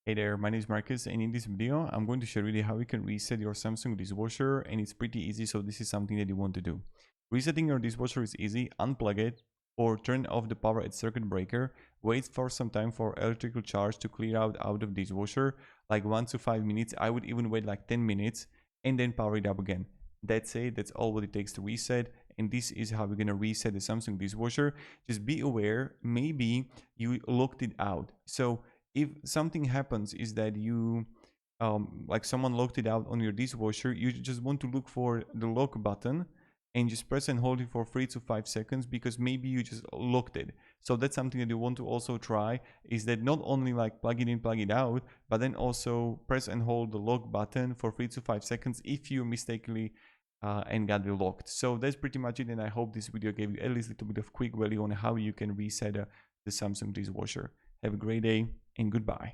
Hey there, my name is Marcus, and in this video, I'm going to share with you how you can reset your Samsung dishwasher, and it's pretty easy, so this is something that you want to do. Resetting your dishwasher is easy. Unplug it or turn off the power at circuit breaker. Wait for some time for electrical charge to clear out of dishwasher, like 1 to 5 minutes. I would even wait like 10 minutes and then power it up again. That's it. That's all what it takes to reset, and this is how we're going to reset the Samsung dishwasher. Just be aware, maybe you locked it out. So if something happens is that you like someone locked it out on your dishwasher, you just want to look for the lock button and just press and hold it for 3 to 5 seconds, because maybe you just locked it. So that's something that you want to also try, is that not only like plug it in, plug it out, but then also press and hold the lock button for 3 to 5 seconds if you mistakenly and got locked. So that's pretty much it, and I hope this video gave you at least a little bit of quick value on how you can reset the Samsung dishwasher. Have a great day and goodbye.